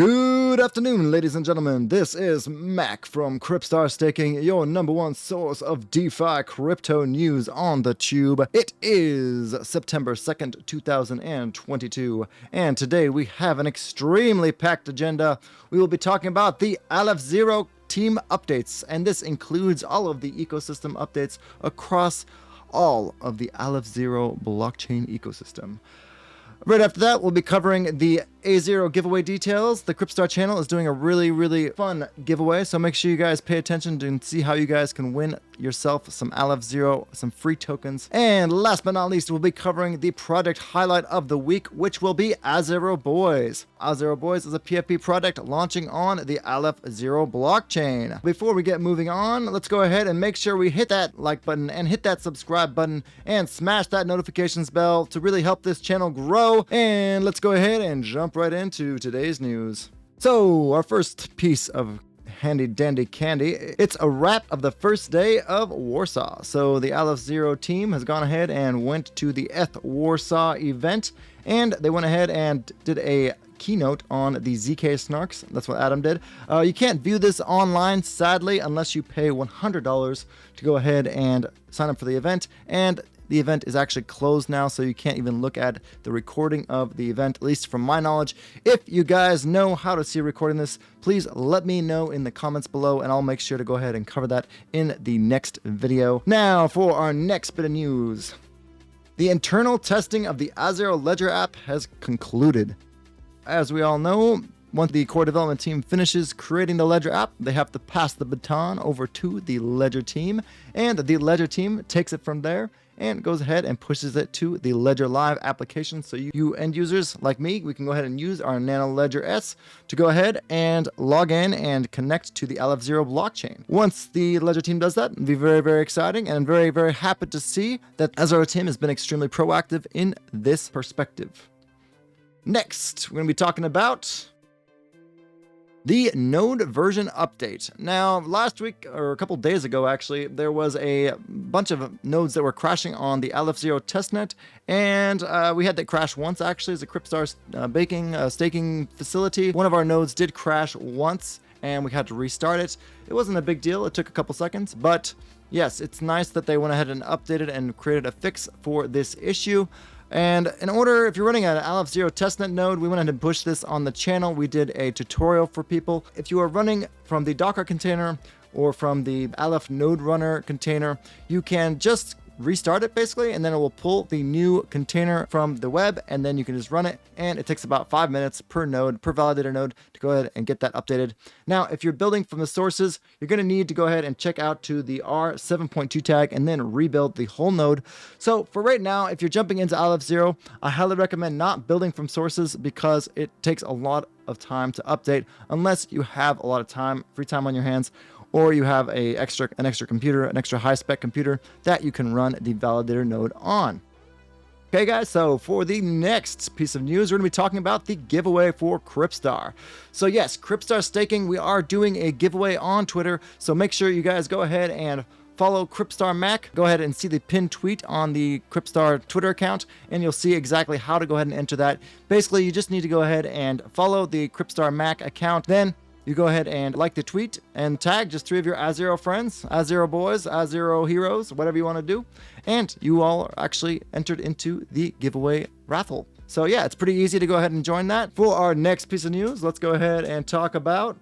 Good afternoon, ladies and gentlemen. This is Mac from Cryptstar Staking, your #1 source of DeFi crypto news on the tube. It is September 2nd, 2022, and today we have an extremely packed agenda. We will be talking about the Aleph Zero team updates, and this includes all of the ecosystem updates across all of the Aleph Zero blockchain ecosystem. Right after that, we'll be covering the Azero giveaway details. The Cryptstar channel is doing a really fun giveaway, so make sure you guys pay attention to see how you guys can win yourself some Aleph Zero, some free tokens. And last but not least, we'll be covering the project highlight of the week, which will be Azero Boys. Azero Boys is a PFP project launching on the Aleph Zero blockchain. Before we get moving on, let's go ahead and make sure we hit that like button and hit that subscribe button and smash that notifications bell to really help this channel grow. And let's go ahead and jump right into today's news. So our first piece of handy dandy candy, it's a wrap of the first day of Warsaw. So the Aleph Zero team has gone ahead and went to the Warsaw event, and they went ahead and did a keynote on the ZK snarks. That's what Adam did. You can't view this online, sadly, unless you pay $100 to go ahead and sign up for the event, and the event is actually closed now, so you can't even look at the recording of the event, at least from my knowledge. If you guys know how to see a recording of this, please let me know in the comments below, and I'll make sure to go ahead and cover that in the next video. Now, for our next bit of news. The internal testing of the Azero Ledger app has concluded. As we all know, once the core development team finishes creating the Ledger app, they have to pass the baton over to the Ledger team, and the Ledger team takes it from there and goes ahead and pushes it to the Ledger Live application. So you end users like me, we can go ahead and use our Nano Ledger S to go ahead and log in and connect to the Aleph Zero blockchain. Once the Ledger team does that, it'll be very exciting, and I'm very happy to see that Azero team has been extremely proactive in this perspective. Next, we're going to be talking about the node version update. Now, last week, or a couple days ago actually, there was a bunch of nodes that were crashing on the Aleph Zero testnet, and we had that crash once actually as a Cryptstar staking facility. One of our nodes did crash once, and we had to restart it. It wasn't a big deal, it took a couple seconds, but yes, it's nice that they went ahead and updated and created a fix for this issue. And in order, if you're running an Aleph Zero testnet node, we went ahead and pushed this on the channel. We did a tutorial for people. If you are running from the Docker container or from the Aleph node runner container, you can just restart it basically, and then it will pull the new container from the web, and then you can just run it, and it takes about 5 minutes per node, per validator node, to go ahead and get that updated. Now, if you're building from the sources, you're going to need to go ahead and check out to the R7.2 tag and then rebuild the whole node. So for right now, if you're jumping into Aleph Zero, I highly recommend not building from sources because it takes a lot of time to update unless you have a lot of time, free time on your hands, or you have an extra computer, an extra high-spec computer that you can run the validator node on. Okay guys, so for the next piece of news, we're going to be talking about the giveaway for Cryptstar. So yes, Cryptstar Staking, we are doing a giveaway on Twitter, so make sure you guys go ahead and follow Cryptstar Mac. Go ahead and see the pinned tweet on the Cryptstar Twitter account, and you'll see exactly how to go ahead and enter that. Basically, you just need to go ahead and follow the Cryptstar Mac account, then you go ahead and like the tweet and tag just 3 of your Azero friends, Azero Boys, Azero Heroes, whatever you want to do. And you all are actually entered into the giveaway raffle. So yeah, it's pretty easy to go ahead and join that. For our next piece of news, let's go ahead and talk about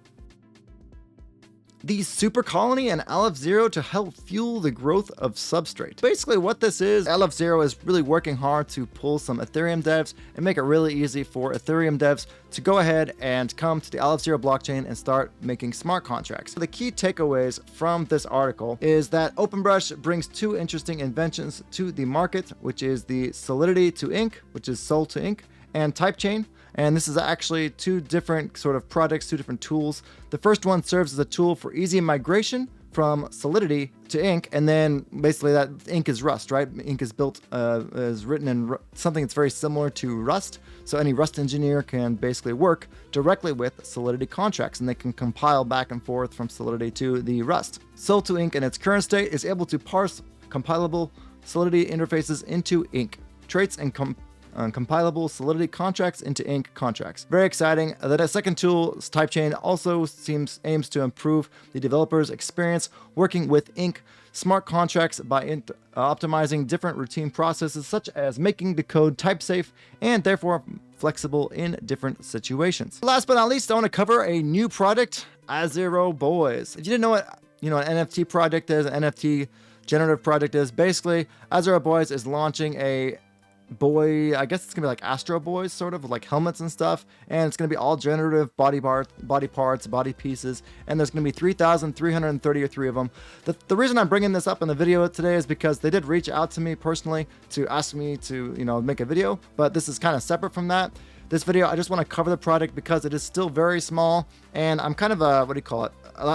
the Super Colony and Aleph Zero to help fuel the growth of Substrate. Basically what this is, Aleph Zero is really working hard to pull some Ethereum devs and make it really easy for Ethereum devs to go ahead and come to the Aleph Zero blockchain and start making smart contracts. The key takeaways from this article is that OpenBrush brings 2 interesting inventions to the market, which is the Solidity to Ink, which is Sol to Ink, and Typechain. And this is actually 2 different sort of projects, 2 different tools. The first one serves as a tool for easy migration from Solidity to Ink, and then basically that Ink is Rust, right? Ink is built, is written in something that's very similar to Rust. So any Rust engineer can basically work directly with Solidity contracts, and they can compile back and forth from Solidity to the Rust. Sol to Ink in its current state is able to parse compilable Solidity interfaces into Ink traits and compilable Solidity contracts into ink contracts. Very exciting. The second tool, Typechain, also aims to improve the developer's experience working with ink smart contracts by optimizing different routine processes, such as making the code type safe and therefore flexible in different situations. Last but not least, I want to cover a new product, Azero Boys. If you didn't know what an NFT project is, an NFT generative project is, basically Azero Boys is launching a I guess it's gonna be like Astro Boys, sort of like helmets and stuff, and it's gonna be all generative body parts, body pieces, and there's gonna be 3,333 of them. The reason I'm bringing this up in the video today is because they did reach out to me personally to ask me to make a video, but this is kind of separate from that. This video, I just want to cover the product because it is still very small, and I'm kind of I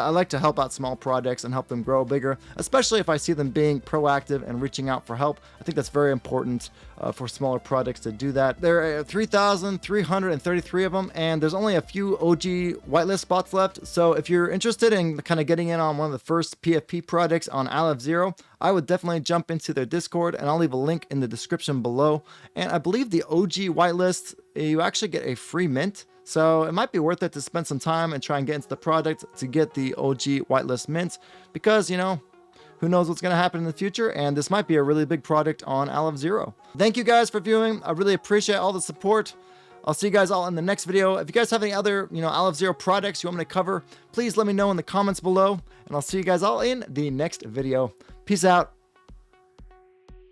like to help out small projects and help them grow bigger, especially if I see them being proactive and reaching out for help. I think that's very important for smaller projects to do that. There are 3,333 of them, and there's only a few OG whitelist spots left. So if you're interested in kind of getting in on one of the first PFP projects on Aleph Zero, I would definitely jump into their Discord, and I'll leave a link in the description below. And I believe the OG whitelist, you actually get a free mint. So it might be worth it to spend some time and try and get into the product to get the OG whitelist mint, because, who knows what's going to happen in the future, and this might be a really big product on Aleph Zero. Thank you guys for viewing. I really appreciate all the support. I'll see you guys all in the next video. If you guys have any other, Aleph Zero products you want me to cover, please let me know in the comments below, and I'll see you guys all in the next video. Peace out.